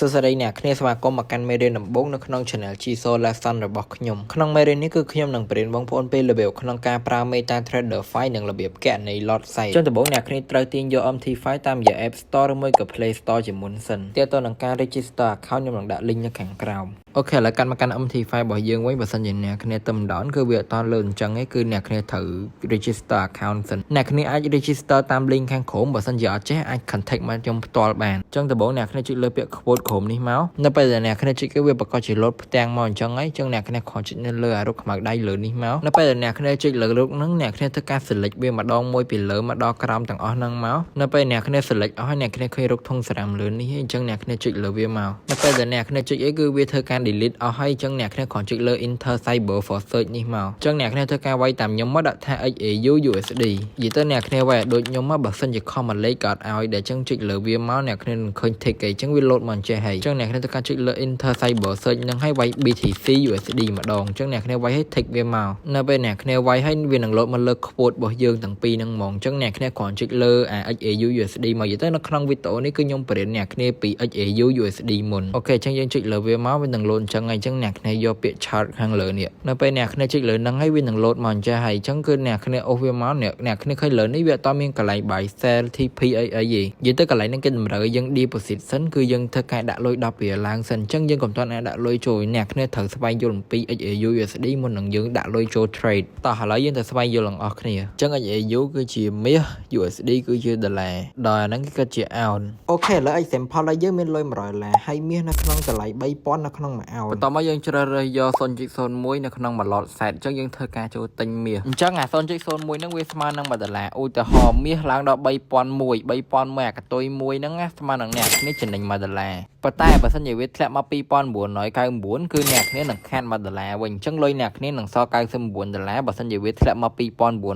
សួស្តីអ្នកគ្នាស្វាគមន៍មកកាន់មេរៀនដំបូងនៅក្នុង Channel Chiso Lesson របស់ខ្ញុំក្នុងមេរៀននេះគឺខ្ញុំនឹងបរៀនបងប្អូនពីរបៀបក្នុងការប្រើ MetaTrader 5 និងរបៀបគណនី lot size ចុងដំបូងអ្នកគ្នាត្រូវទាញយក MT5 តាមរយៈ App Store ឬមួយក៏ Play Store ជាមុនសិនទាក់ទងនឹងការ Register Account ខ្ញុំនឹងដាក់ link នៅខាងក្រោមអូខេឥឡូវកាន់មកកាន់ MT5 របស់យើងវិញបើសិនជាអ្នកគ្នាទៅម្ដងគឺវាអត់តលើអញ្ចឹងឯងគឺអ្នកគ្នាត្រូវ Register Account សិនអ្នកគ្នាអាច Register តាម link ខាងក្រោមបើសិនជាអត់ចេះអាច contact មកខ្ញុំផ្ទាល់បានអញ្ចឹងដំបូងអ្នកគ្នាចុចលើពាក្យ quote ក្រោមនេះមកនៅពេលដែលអ្នកគ្នាចុចគឺវាប្រកាសជា load ផ្ទាំងមកអញ្ចឹងហើយអញ្ចឹងអ្នកគ្នាគ្រាន់ចុចនៅលើអារូបខ្មៅដៃលើនេះមកនៅពេលដែលអ្នកគ្នាចុចលើរូបហ្នឹងអ្នកគ្នាធ្វើការ select វាម្ដងមួយពីលើមកដល់ក្រោមទាំងអស់ហ្នឹងមកនៅពេលអ្នកគ្នា select អស់ហើយអ្នកគ្នាឃើញរូបធុងសារ៉ាំលឿននេះអញ្ចឹងអ្នកគ្នាចុចលើវាមកនៅពេលដែលអ្នកគ្នាចុចអីគឺវាធ្វើការ delete អស់ហើយអញ្ចឹងអ្នកគ្នាគ្រាន់ចុចលើ enter cyber for search នេះមកអញ្ចឹងអ្នកគ្នាធ្វើការវាយតាមខ្ញុំមកដាក់ថា XAU USD និយាយទៅអ្នកគ្នាវាយដូចខ្ញុំមកបើសិនជា comment លេខក៏អត់ឲ្យដែរអញ្ចឹងចុចលើវាមកអ្នកគ្នានឹងឃើញ tick អីអញ្ចឹងវា load មកអញ្ចេះហើយអញ្ចឹងអ្នកគ្នាធ្វើការចុចលើ enter cyber search នឹងឲ្យវាយ BTC USD ម្ដងអញ្ចឹងអ្នកគ្នាវាយឲ្យ tick វាមកនៅពេលអ្នកគ្នាវាយឲ្យវានឹង load មកលើ quote របស់យើងទាំងពីរហ្នឹងហ្មងអញ្ចឹងអ្នកគ្នាគ្រាន់ចុចលើ XAU USD មកនិយាយទៅនៅក្នុងវីដេអូនេះគឺខ្ញុំបរៀនអ្នកគ្នាពី XAU USD មុនអូខេអញ្ចឹងយើងចុចលើវាមកវានឹង load អញ្ចឹងហើយអញ្ចឹងអ្នកគ្នាយកពាក្យ chart ខាងលើនេះនៅពេលអ្នកគ្នាចុចលើហ្នឹងហើយវានឹង load មកអញ្ចឹងហើយអញ្ចឹងគឺអ្នកគ្នាអូសវាមកអ្នកគ្នាឃើញលើនេះវាអត់មានកន្លែង buy sell TP អីទេនិយាយទៅកន្លែងហ្នឹងគេតម្រូវឲ្យយើង deposit សិនគឺយើងធ្វើការដាក់លុយ10រៀលឡើងសិនអញ្ចឹងយើងកុំទាន់អាចដាក់លុយចូលអ្នកគ្នាត្រូវស្វែងយល់អំពី XAU USD មុននឹងយើងដាក់លុយចូល trade តោះឥឡូវយើងទៅស្វែងយល់ទាំងអស់គ្នាអញ្ចឹង XAU គឺជាមាស USD គឺជាដុល្លារដល់ហ្នឹងគេគិតជាអោនអូខេឥឡូវ example ឲ្យយើងមានលុយ100ដុល្លារហើយមាសនៅក្នុងតម្លៃ3000នៅក្នុងមួយអោនបន្ទាប់មកយើងជ្រើសរើសយក 0.01 នៅក្នុងមួយ lot set អញ្ចឹងយើងធ្វើការចូលទិញមាសអញ្ចឹងអា 0.01 ហ្នឹងវាស្មើនឹង1ដុល្លារឧទាហរណ៍មាសឡើងដល់3001អាកតុយមួយហ្នឹងស្មើនឹងអ្នកនេះចំណេញ1ដុល្លារប៉ុន្តែបើសិនជាវាធ្លាក់មក2999គឺអ្នកគ្នានឹងខាត1ដុល្លារវិញអញ្ចឹងលុយអ្នកគ្នានឹងសល់99ដុល្លារបើសិនជាវាធ្លាក់មក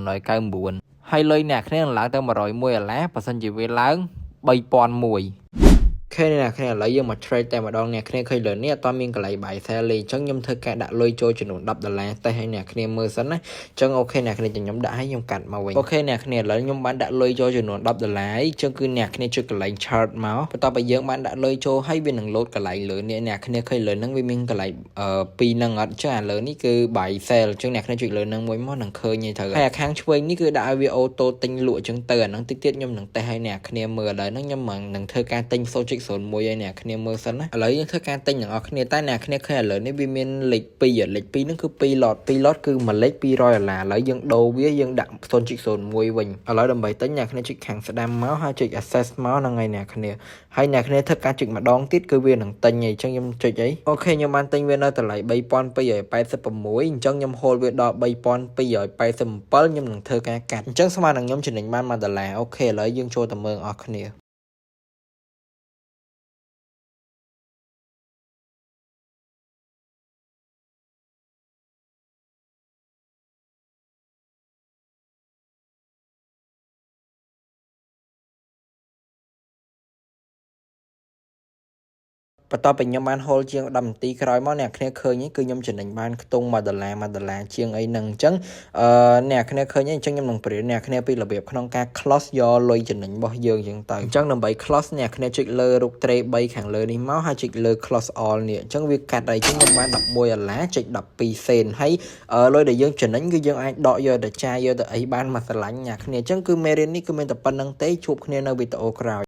2999ហើយលុយអ្នកគ្នានឹងឡើងទៅ101ដុល្លារបើសិនជាវាឡើង3001ខេអ្នកគ្នាឥឡូវយើងមក trade តែម្ដងអ្នកគ្នាឃើញលើនេះអត់មានកន្លែង buy sell លេអញ្ចឹងខ្ញុំធ្វើការដាក់លុយចូលចំនួន10ដុល្លារតែឲ្យអ្នកគ្នាមើលសិនណាអញ្ចឹងអូខេអ្នកគ្នាខ្ញុំដាក់ឲ្យខ្ញុំកាត់មកវិញអូខេអ្នកគ្នាឥឡូវខ្ញុំបានដាក់លុយចូលចំនួន10ដុល្លារអញ្ចឹងគឺអ្នកគ្នាចុចកន្លែង chart មកបន្ទាប់ពីយើងបានដាក់លុយចូលហើយវានឹង load កន្លែងលើនេះអ្នកគ្នាឃើញលើហ្នឹងវាមានកន្លែងពីរហ្នឹងអត់អញ្ចឹងអាលើនេះគឺ buy sell អញ្ចឹងអ្នកគ្នាចុចលើហ្នឹងមួយមកនឹងឃើញទៅហើយអាខាងឆ្វេងនេះគឺដាក់ឲ្យវាអូតូទិញលក់អញ្ចឹងទៅអាហ្នឹងតិចទៀតខ្ញុំនឹងតេស្តឲ្យអ្នកគ្នាមើលឥឡូវហ្នឹងខ្ញុំនឹងធ្វើការទិញ 0.01 ឲ្យអ្នកគ្នាមើលសិនណាឥឡូវយើងធ្វើការទិញទាំងអស់គ្នាតែអ្នកគ្នាឃើញឥឡូវនេះវាមានលេខ2លេខ2ហ្នឹងគឺ2 lot គឺមួយលេខ200ដុល្លារឥឡូវយើងដូរវាយើងដាក់ 0.01 វិញឥឡូវដើម្បីទិញអ្នកគ្នាចុចខាងស្ដាំមកហើយចុច access មកហ្នឹងហើយអ្នកគ្នាហើយអ្នកគ្នាធ្វើការចុចម្ដងទៀតគឺវានឹងទិញអីអញ្ចឹងខ្ញុំចុចអីអូខេខ្ញុំបានទិញវានៅតម្លៃ3286អញ្ចឹងខ្ញុំ hold វាដល់3287ខ្ញុំនឹងធ្វើការកាត់អញ្ចឹងស្មើនឹងខ្ញុំចំណេញបាន1ដុល្លារអូខេឥឡូវយើងចូលទៅមើលអស់គ្នាបន្ទាប់ពីខ្ញុំបាន hold ជាង10នាទីក្រោយមកអ្នកគ្នាឃើញគឺខ្ញុំចំណេញបានខ្ទង់1ដុល្លារជាងអីហ្នឹងអញ្ចឹងអ្នកគ្នាឃើញអញ្ចឹងខ្ញុំនឹងប្រៀនអ្នកគ្នាពីរបៀបក្នុងការ close យកលុយចំណេញរបស់យើងអញ្ចឹងទៅអញ្ចឹងដើម្បី close អ្នកគ្នាចុចលើរូប tray 3ខាងលើនេះមកហើយចុចលើ close all នេះអញ្ចឹងវាកាត់ហើយអញ្ចឹងខ្ញុំបាន11ដុល្លារចុច12សេនហើយលុយដែលយើងចំណេញគឺយើងអាចដកយកទៅចាយយកទៅអីបានមកស្រឡាញ់អ្នកគ្នាអញ្ចឹងគឺមេរៀននេះគឺមានតែប៉ុណ្្នឹងទេជួបគ្នានៅវីដេអូក្រោយ